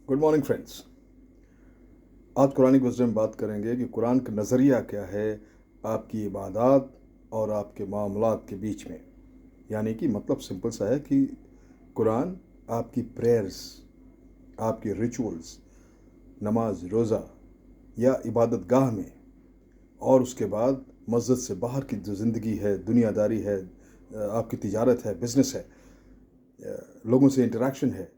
Good morning friends. आज Quran wisdom में बात करेंगे कि कुरान का नज़रिया क्या है आपकी इबादत और आपके मामलात के बीच में। यानी कि मतलब सिंपल सा है कि कुरान आपकी प्रेयर्स, आपके रिचुअल्स, नमाज रोज़ा या इबादत गाह में, और उसके बाद मस्जिद से बाहर की जो ज़िंदगी है, दुनियादारी है, आपकी तिजारत है, बिज़नेस है, लोगों से इंटरेक्शन है,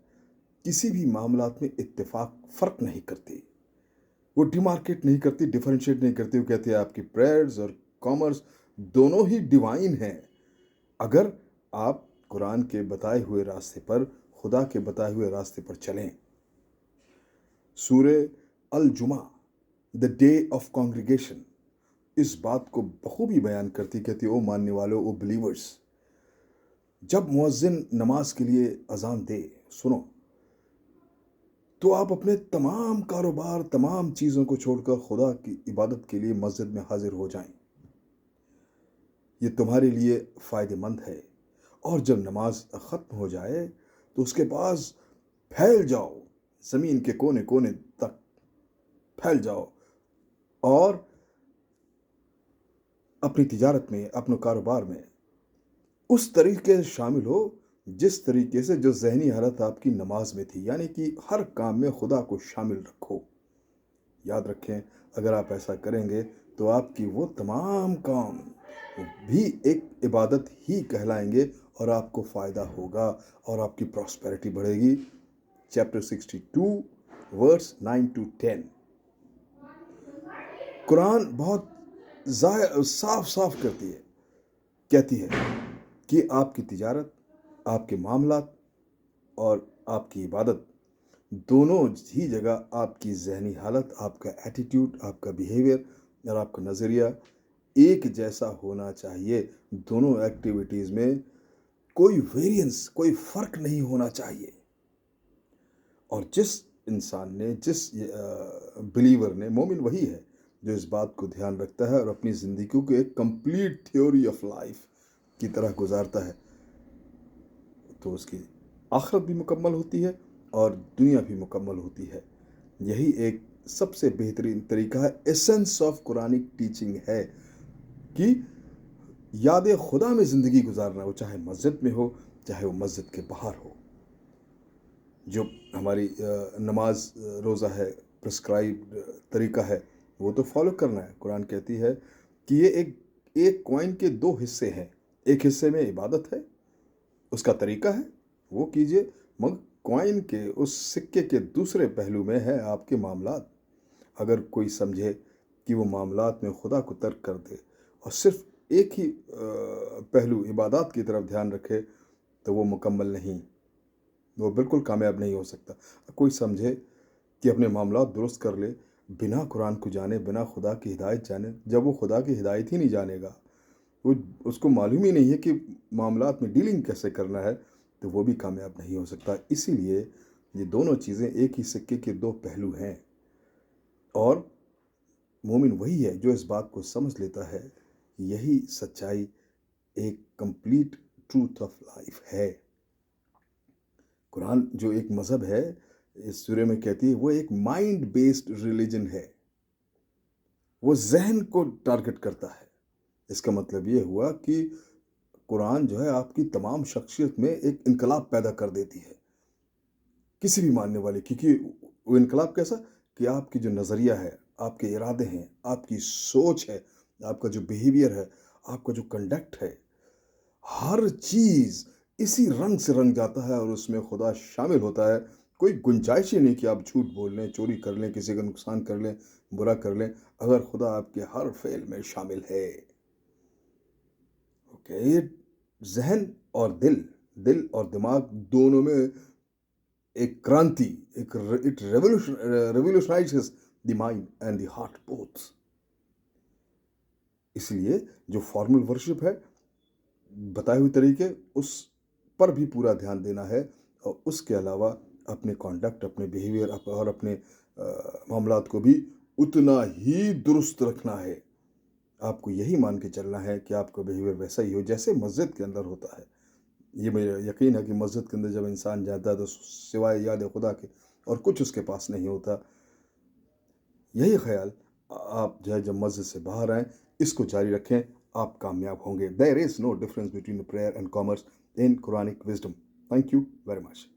किसी भी मामलात में इत्तेफाक फ़र्क नहीं करती। वो डिमार्केट नहीं करती, डिफरेंशिएट नहीं करती। वो कहती है आपकी प्रेयर्स और कॉमर्स दोनों ही डिवाइन हैं अगर आप कुरान के बताए हुए रास्ते पर, खुदा के बताए हुए रास्ते पर चलें। सूरे अल जुमा, द डे ऑफ कॉन्ग्रीगेशन, इस बात को बखूबी बयान कहती ओ मानने वालों, ओ बिलीवर्स, जब मुअज्जिन नमाज के लिए अजान दे, सुनो, तो आप अपने तमाम कारोबार, तमाम चीज़ों को छोड़कर खुदा की इबादत के लिए मस्जिद में हाजिर हो जाएं। ये तुम्हारे लिए फ़ायदेमंद है। और जब नमाज ख़त्म हो जाए तो उसके पास फैल जाओ, ज़मीन के कोने कोने तक फैल जाओ और अपनी तिजारत में, अपने कारोबार में उस तरीके से शामिल हो जिस तरीके से जो ज़हनी हालत आपकी नमाज में थी। यानी कि हर काम में खुदा को शामिल रखो। याद रखें, अगर आप ऐसा करेंगे तो आपकी वो तमाम काम भी एक इबादत ही कहलाएंगे और आपको फ़ायदा होगा और आपकी प्रॉस्पेरिटी बढ़ेगी। Chapter 62 verse 9 to 10। कुरान बहुत साफ साफ कहती है कि आपकी तिजारत, आपके मामलात और आपकी इबादत दोनों ही जगह आपकी ज़हनी हालत, आपका एटीट्यूड, आपका बिहेवियर और आपका नज़रिया एक जैसा होना चाहिए। दोनों एक्टिविटीज़ में कोई वेरिएंस, कोई फ़र्क नहीं होना चाहिए। और जिस इंसान ने, जिस बिलीवर ने, मोमिन वही है जो इस बात को ध्यान रखता है और अपनी ज़िंदगी को एक कंप्लीट थ्योरी ऑफ लाइफ की तरह गुजारता है, तो उसकी आखिरत भी मुकम्मल होती है और दुनिया भी मुकम्मल होती है। यही एक सबसे बेहतरीन तरीका है, एसेंस ऑफ कुरानिक टीचिंग है कि याद खुदा में ज़िंदगी गुजारना, वो चाहे मस्जिद में हो, चाहे वो मस्जिद के बाहर हो। जो हमारी नमाज रोज़ा है, प्रिस्क्राइब्ड तरीका है, वो तो फॉलो करना है। कुरान कहती है कि ये एक कॉइन के दो हिस्से हैं। एक हिस्से में इबादत है, उसका तरीका है, वो कीजिए, मगर कॉइन के उस सिक्के के दूसरे पहलू में है आपके मामलात। अगर कोई समझे कि वो मामलात में खुदा को तर्क कर दे और सिर्फ एक ही पहलू इबादत की तरफ ध्यान रखे, तो वो मुकम्मल नहीं, वो बिल्कुल कामयाब नहीं हो सकता। कोई समझे कि अपने मामलात दुरुस्त कर ले बिना कुरान को जाने, बिना खुदा की हिदायत जाने, जब वो खुदा की हिदायत ही नहीं जानेगा, वो उसको मालूम ही नहीं है कि मामलात में डीलिंग कैसे करना है, तो वो भी कामयाब नहीं हो सकता। इसीलिए ये दोनों चीज़ें एक ही सिक्के के दो पहलू हैं। और मोमिन वही है जो इस बात को समझ लेता है, यही सच्चाई, एक कंप्लीट ट्रूथ ऑफ लाइफ है। कुरान जो एक मज़हब है, इस सूरे में कहती है, वो एक माइंड बेस्ड रिलीजन है। वो जहन को टारगेट करता है। इसका मतलब ये हुआ कि कुरान जो है आपकी तमाम शख्सियत में एक इनकलाब पैदा कर देती है, किसी भी मानने वाले की। कि वो इनकलाब कैसा कि आपकी जो नज़रिया है, आपके इरादे हैं, आपकी सोच है, आपका जो बिहेवियर है, आपका जो कंडक्ट है, हर चीज़ इसी रंग से रंग जाता है और उसमें खुदा शामिल होता है। कोई गुंजाइश ही नहीं कि आप झूठ बोल लें, चोरी कर लें, किसी का नुकसान कर लें, बुरा कर लें, अगर खुदा आपके हर फेल में शामिल है। ओके, जहन और दिल और दिमाग दोनों में एक क्रांति, it revolutionises the mind and the heart both. इसलिए जो फॉर्मल वर्शिप है, बताए हुए तरीके, उस पर भी पूरा ध्यान देना है और उसके अलावा अपने कॉन्डक्ट, अपने बिहेवियर और अपने मामलात को भी उतना ही दुरुस्त रखना है। आपको यही मान के चलना है कि आपका बिहेवियर वैसा ही हो जैसे मस्जिद के अंदर होता है। ये मेरा यकीन है कि मस्जिद के अंदर जब इंसान जाता है तो सिवाय याद खुदा के اور کچھ اس کے پاس نہیں ہوتا. یہی خیال آپ جو ہے جب مسجد سے باہر آئیں اس کو جاری رکھیں, آپ کامیاب ہوں گے. There is no difference between prayer and commerce in Quranic wisdom. Thank you very much.